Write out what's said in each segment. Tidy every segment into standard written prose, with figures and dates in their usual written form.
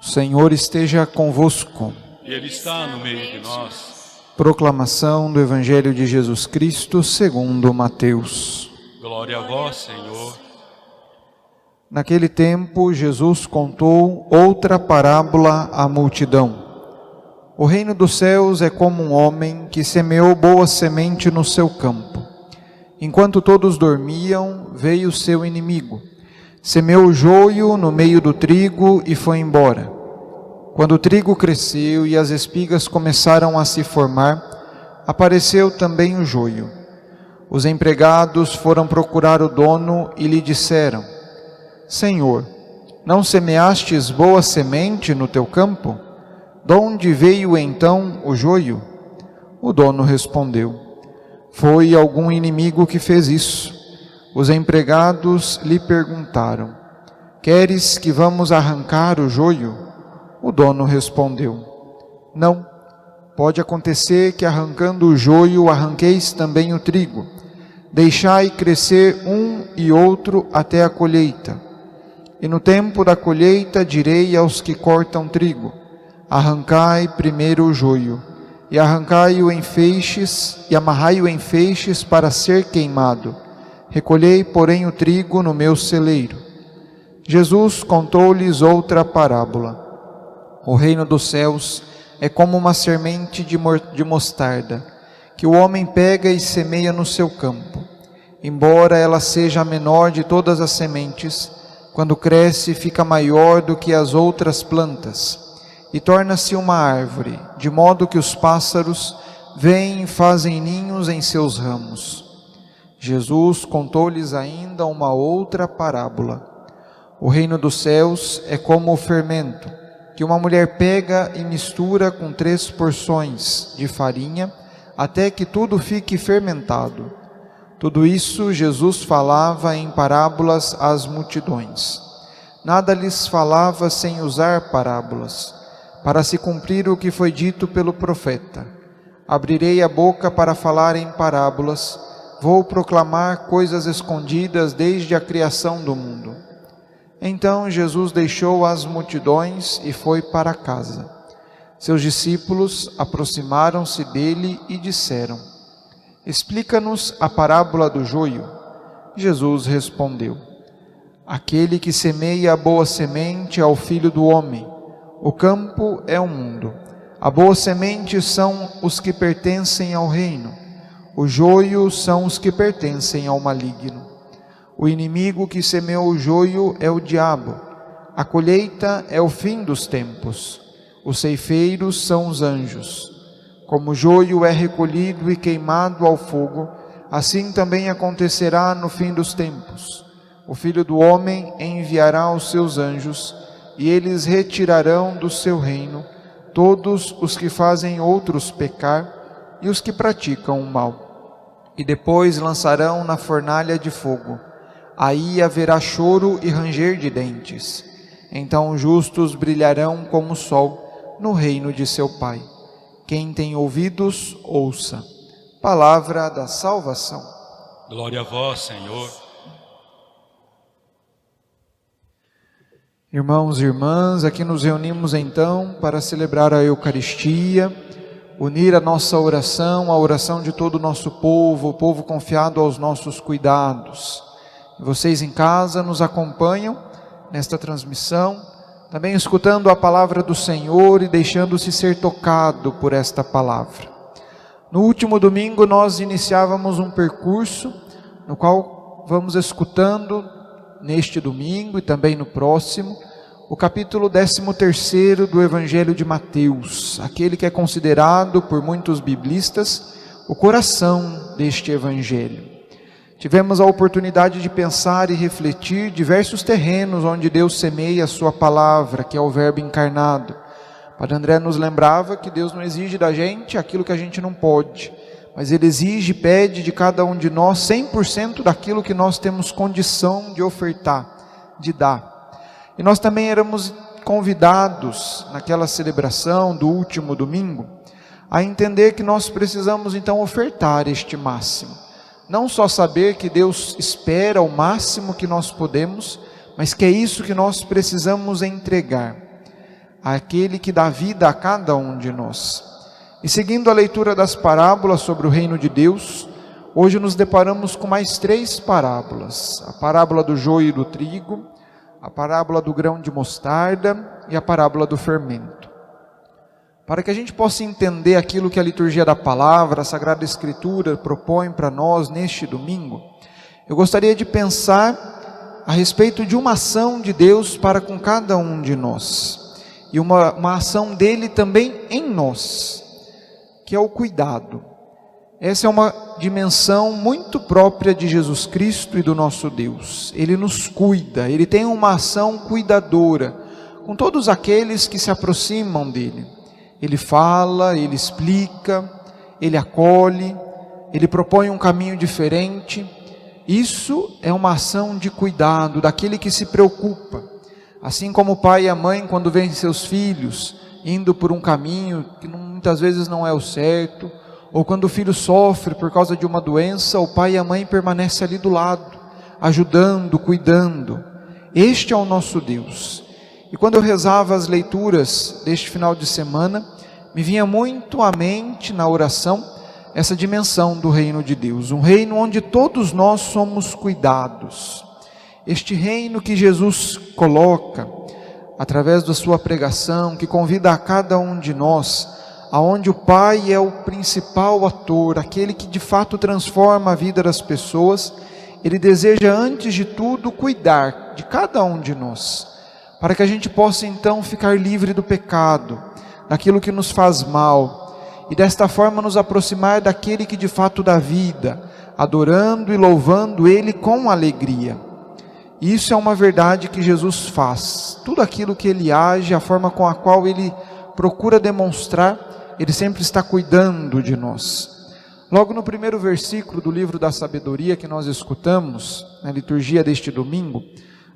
O Senhor esteja convosco. E Ele está no meio de nós. Proclamação do Evangelho de Jesus Cristo segundo Mateus. Glória a vós, Senhor. Naquele tempo, Jesus contou outra parábola à multidão. O reino dos céus é como um homem que semeou boa semente no seu campo. Enquanto todos dormiam, veio seu inimigo. Semeou o joio no meio do trigo e foi embora. Quando o trigo cresceu e as espigas começaram a se formar, apareceu também o joio. Os empregados foram procurar o dono e lhe disseram: Senhor, não semeastes boa semente no teu campo? De onde veio então o joio? O dono respondeu: Foi algum inimigo que fez isso. Os empregados lhe perguntaram: Queres que vamos arrancar o joio? O dono respondeu: Não, pode acontecer que arrancando o joio arranqueis também o trigo. Deixai crescer um e outro até a colheita. E no tempo da colheita direi aos que cortam trigo: Arrancai primeiro o joio, e arrancai-o em feixes, e amarrai-o em feixes para ser queimado. Recolhei, porém, o trigo no meu celeiro. Jesus contou-lhes outra parábola. O reino dos céus é como uma semente de mostarda, que o homem pega e semeia no seu campo. Embora ela seja a menor de todas as sementes, quando cresce fica maior do que as outras plantas, e torna-se uma árvore, de modo que os pássaros vêm e fazem ninhos em seus ramos. Jesus contou-lhes ainda uma outra parábola. O reino dos céus é como o fermento, que uma mulher pega e mistura com 3 porções de farinha, até que tudo fique fermentado. Tudo isso Jesus falava em parábolas às multidões. Nada lhes falava sem usar parábolas, para se cumprir o que foi dito pelo profeta: Abrirei a boca para falar em parábolas, vou proclamar coisas escondidas desde a criação do mundo. Então Jesus deixou as multidões e foi para casa. Seus discípulos aproximaram-se dele e disseram: Explica-nos a parábola do joio. Jesus respondeu: Aquele que semeia a boa semente é o Filho do homem. O campo é o mundo. A boa semente são os que pertencem ao reino. O joio são os que pertencem ao maligno. O inimigo que semeou o joio é o diabo. A colheita é o fim dos tempos. Os ceifeiros são os anjos. Como o joio é recolhido e queimado ao fogo, assim também acontecerá no fim dos tempos. O Filho do homem enviará os seus anjos, e eles retirarão do seu reino todos os que fazem outros pecar e os que praticam o mal. E depois lançarão na fornalha de fogo. Aí haverá choro e ranger de dentes. Então os justos brilharão como o sol no reino de seu Pai. Quem tem ouvidos, ouça. Palavra da salvação. Glória a vós, Senhor. Irmãos e irmãs, aqui nos reunimos então para celebrar a Eucaristia, unir a nossa oração, a oração de todo o nosso povo, o povo confiado aos nossos cuidados. Vocês em casa nos acompanham nesta transmissão, também escutando a palavra do Senhor e deixando-se ser tocado por esta palavra. No último domingo nós iniciávamos um percurso no qual vamos escutando neste domingo e também no próximo o capítulo 13º do Evangelho de Mateus, aquele que é considerado por muitos biblistas o coração deste Evangelho. Tivemos a oportunidade de pensar e refletir diversos terrenos onde Deus semeia a sua palavra, que é o Verbo encarnado. Padre André nos lembrava que Deus não exige da gente aquilo que a gente não pode, mas Ele exige, pede de cada um de nós 100% daquilo que nós temos condição de ofertar, de dar. E nós também éramos convidados naquela celebração do último domingo a entender que nós precisamos então ofertar este máximo. Não só saber que Deus espera o máximo que nós podemos, mas que é isso que nós precisamos entregar. aquele que dá vida a cada um de nós. E seguindo a leitura das parábolas sobre o reino de Deus, hoje nos deparamos com mais 3 parábolas. A parábola do joio e do trigo, a parábola do grão de mostarda e a parábola do fermento. Para que a gente possa entender aquilo que a liturgia da palavra, a Sagrada Escritura propõe para nós neste domingo, eu gostaria de pensar a respeito de uma ação de Deus para com cada um de nós. E uma ação dele também em nós, que é o cuidado. Essa é uma dimensão muito própria de Jesus Cristo e do nosso Deus. Ele nos cuida, Ele tem uma ação cuidadora com todos aqueles que se aproximam dEle. Ele fala, Ele explica, Ele acolhe, Ele propõe um caminho diferente. Isso é uma ação de cuidado daquele que se preocupa. Assim como o pai e a mãe, quando veem seus filhos indo por um caminho que muitas vezes não é o certo, ou quando o filho sofre por causa de uma doença, o pai e a mãe permanecem ali do lado, ajudando, cuidando. Este é o nosso Deus. E quando eu rezava as leituras deste final de semana, me vinha muito à mente na oração essa dimensão do reino de Deus, um reino onde todos nós somos cuidados. Este reino que Jesus coloca através da sua pregação, que convida a cada um de nós, aonde o Pai é o principal ator, aquele que de fato transforma a vida das pessoas. Ele deseja antes de tudo cuidar de cada um de nós, para que a gente possa então ficar livre do pecado, daquilo que nos faz mal, e desta forma nos aproximar daquele que de fato dá vida, adorando e louvando Ele com alegria. Isso é uma verdade que Jesus faz. Tudo aquilo que Ele age, a forma com a qual Ele procura demonstrar, Ele sempre está cuidando de nós. Logo no primeiro versículo do livro da sabedoria que nós escutamos, na liturgia deste domingo,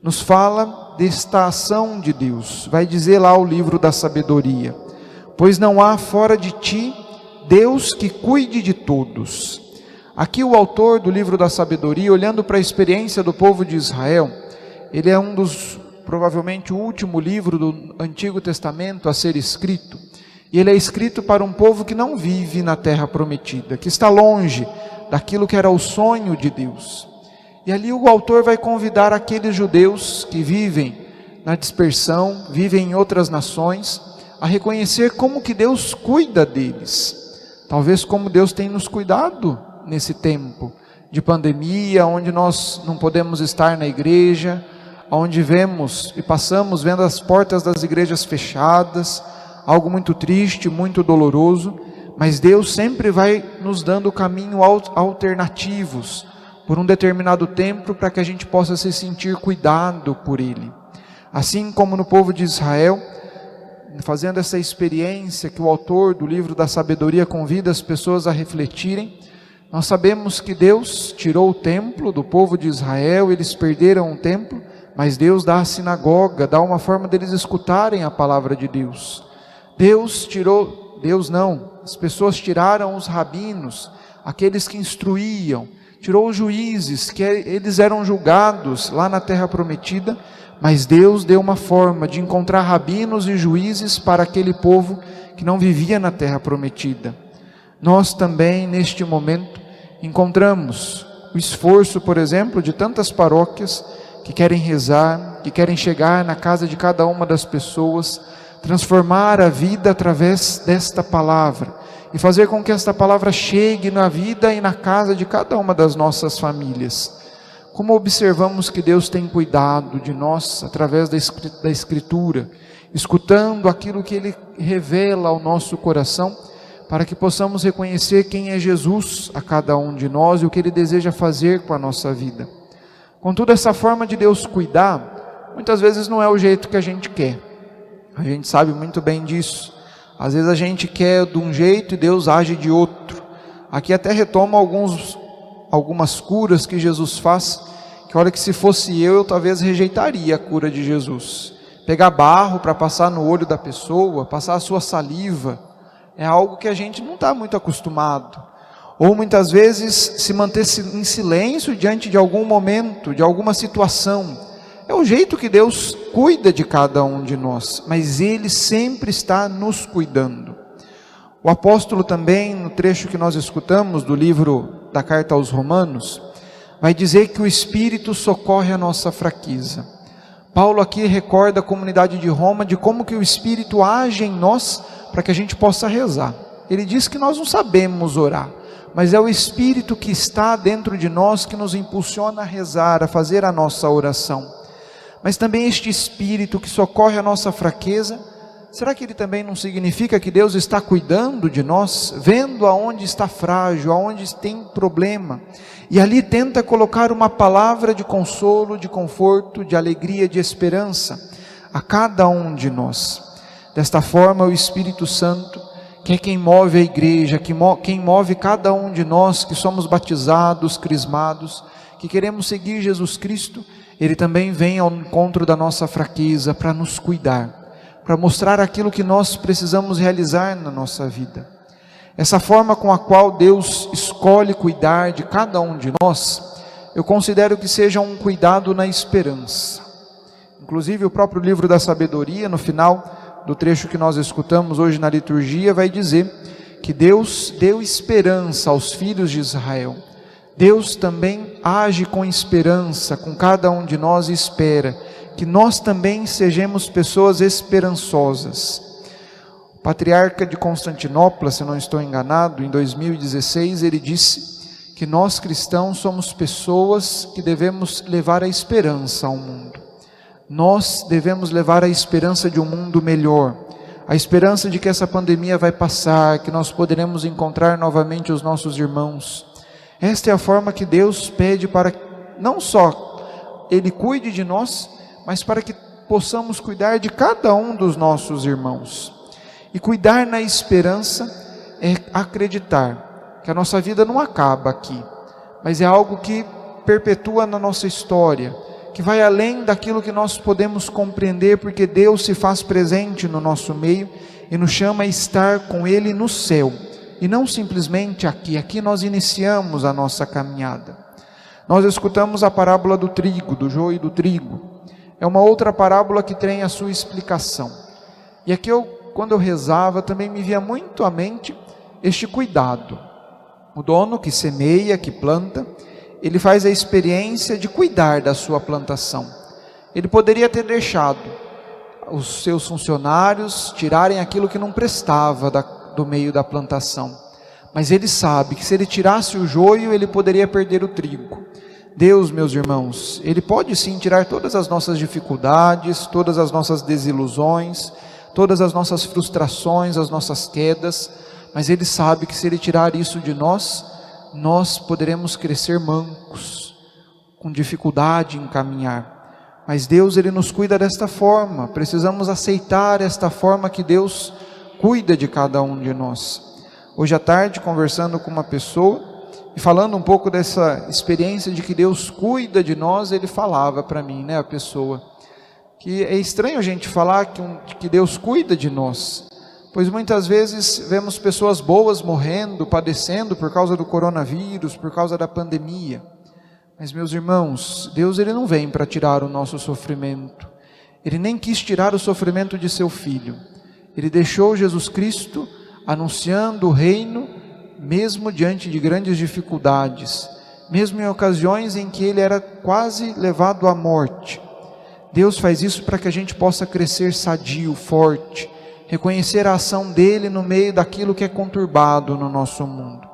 nos fala desta ação de Deus. Vai dizer lá o livro da sabedoria: pois não há fora de ti Deus que cuide de todos. Aqui o autor do livro da sabedoria, olhando para a experiência do povo de Israel, ele é um dos, provavelmente o último livro do Antigo Testamento a ser escrito, e ele é escrito para um povo que não vive na terra prometida, que está longe daquilo que era o sonho de Deus. E ali o autor vai convidar aqueles judeus que vivem na dispersão, vivem em outras nações, a reconhecer como que Deus cuida deles. Talvez como Deus tem nos cuidado nesse tempo de pandemia, onde nós não podemos estar na igreja, onde vemos e passamos vendo as portas das igrejas fechadas, algo muito triste, muito doloroso, mas Deus sempre vai nos dando caminhos alternativos, por um determinado tempo, para que a gente possa se sentir cuidado por Ele. Assim como no povo de Israel, fazendo essa experiência que o autor do livro da sabedoria convida as pessoas a refletirem, nós sabemos que Deus tirou o templo do povo de Israel, eles perderam o templo, mas Deus dá a sinagoga, dá uma forma deles escutarem a palavra de Deus. As pessoas tiraram os rabinos, aqueles que instruíam, tirou os juízes, que eles eram julgados lá na terra prometida, mas Deus deu uma forma de encontrar rabinos e juízes para aquele povo que não vivia na terra prometida. Nós também, neste momento, encontramos o esforço, por exemplo, de tantas paróquias que querem rezar, que querem chegar na casa de cada uma das pessoas, transformar a vida através desta palavra, e fazer com que esta palavra chegue na vida e na casa de cada uma das nossas famílias. Como observamos que Deus tem cuidado de nós através da Escritura, escutando aquilo que Ele revela ao nosso coração, para que possamos reconhecer quem é Jesus a cada um de nós e o que Ele deseja fazer com a nossa vida. Contudo, essa forma de Deus cuidar, muitas vezes não é o jeito que a gente quer. A gente sabe muito bem disso. Às vezes a gente quer de um jeito e Deus age de outro. Aqui até retoma algumas curas que Jesus faz, que olha que se fosse eu talvez rejeitaria a cura de Jesus. Pegar barro para passar no olho da pessoa, passar a sua saliva, é algo que a gente não está muito acostumado. Ou muitas vezes se manter em silêncio diante de algum momento, de alguma situação. É o jeito que Deus cuida de cada um de nós, mas Ele sempre está nos cuidando. O apóstolo também, no trecho que nós escutamos do livro da carta aos Romanos, vai dizer que o Espírito socorre a nossa fraqueza. Paulo aqui recorda a comunidade de Roma de como que o Espírito age em nós para que a gente possa rezar. Ele diz que nós não sabemos orar, mas é o Espírito que está dentro de nós que nos impulsiona a rezar, a fazer a nossa oração. Mas também este Espírito que socorre a nossa fraqueza, será que ele também não significa que Deus está cuidando de nós, vendo aonde está frágil, aonde tem problema, e ali tenta colocar uma palavra de consolo, de conforto, de alegria, de esperança a cada um de nós? Desta forma, o Espírito Santo, que é quem move a igreja, quem move cada um de nós que somos batizados, crismados, que queremos seguir Jesus Cristo, Ele também vem ao encontro da nossa fraqueza para nos cuidar, para mostrar aquilo que nós precisamos realizar na nossa vida. Essa forma com a qual Deus escolhe cuidar de cada um de nós, eu considero que seja um cuidado na esperança. Inclusive o próprio livro da sabedoria, no final do trecho que nós escutamos hoje na liturgia, vai dizer que Deus deu esperança aos filhos de Israel. Deus também age com esperança, com cada um de nós, e espera que nós também sejamos pessoas esperançosas. O patriarca de Constantinopla, se não estou enganado, em 2016, ele disse que nós cristãos somos pessoas que devemos levar a esperança ao mundo. Nós devemos levar a esperança de um mundo melhor, a esperança de que essa pandemia vai passar, que nós poderemos encontrar novamente os nossos irmãos. Esta é a forma que Deus pede para que não só Ele cuide de nós, mas para que possamos cuidar de cada um dos nossos irmãos. E cuidar na esperança é acreditar que a nossa vida não acaba aqui, mas é algo que perpetua na nossa história, que vai além daquilo que nós podemos compreender, porque Deus se faz presente no nosso meio e nos chama a estar com Ele no céu, e não simplesmente aqui. Aqui nós iniciamos a nossa caminhada. Nós escutamos a parábola do trigo, do joio e do trigo. É uma outra parábola que tem a sua explicação. E aqui quando eu rezava, também me via muito à mente este cuidado. O dono que semeia, que planta, ele faz a experiência de cuidar da sua plantação. Ele poderia ter deixado os seus funcionários tirarem aquilo que não prestava do meio da plantação. Mas ele sabe que se ele tirasse o joio, ele poderia perder o trigo. Deus, meus irmãos, Ele pode sim tirar todas as nossas dificuldades, todas as nossas desilusões, todas as nossas frustrações, as nossas quedas, mas Ele sabe que se Ele tirar isso de nós, nós poderemos crescer mancos, com dificuldade em caminhar. Mas Deus, Ele nos cuida desta forma, precisamos aceitar esta forma que Deus cuida de cada um de nós. Hoje à tarde, conversando com uma pessoa, e falando um pouco dessa experiência de que Deus cuida de nós, ele falava para mim, a pessoa, que é estranho a gente falar que Deus cuida de nós, pois muitas vezes vemos pessoas boas morrendo, padecendo por causa do coronavírus, por causa da pandemia. Mas, meus irmãos, Deus, Ele não vem para tirar o nosso sofrimento. Ele nem quis tirar o sofrimento de seu Filho. Ele deixou Jesus Cristo anunciando o reino, mesmo diante de grandes dificuldades, mesmo em ocasiões em que Ele era quase levado à morte. Deus faz isso para que a gente possa crescer sadio, forte, reconhecer a ação dEle no meio daquilo que é conturbado no nosso mundo.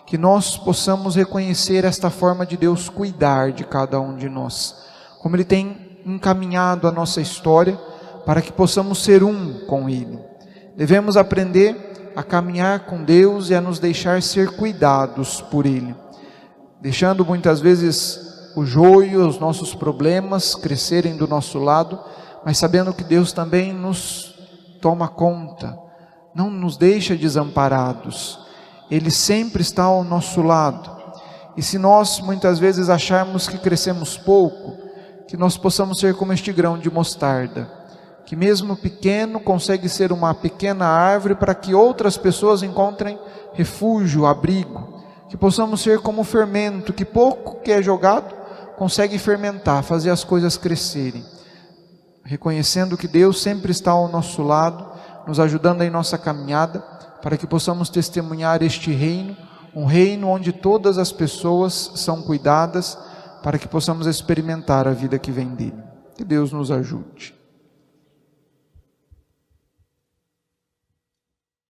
Que nós possamos reconhecer esta forma de Deus cuidar de cada um de nós, como Ele tem encaminhado a nossa história, para que possamos ser um com Ele. Devemos aprender a caminhar com Deus e a nos deixar ser cuidados por Ele, deixando muitas vezes o joio, os nossos problemas crescerem do nosso lado, mas sabendo que Deus também nos toma conta, não nos deixa desamparados. Ele sempre está ao nosso lado. E se nós muitas vezes acharmos que crescemos pouco, que nós possamos ser como este grão de mostarda, que mesmo pequeno consegue ser uma pequena árvore para que outras pessoas encontrem refúgio, abrigo. Que possamos ser como o fermento, que pouco que é jogado consegue fermentar, fazer as coisas crescerem, reconhecendo que Deus sempre está ao nosso lado, nos ajudando em nossa caminhada, para que possamos testemunhar este reino, um reino onde todas as pessoas são cuidadas, para que possamos experimentar a vida que vem dele. Que Deus nos ajude.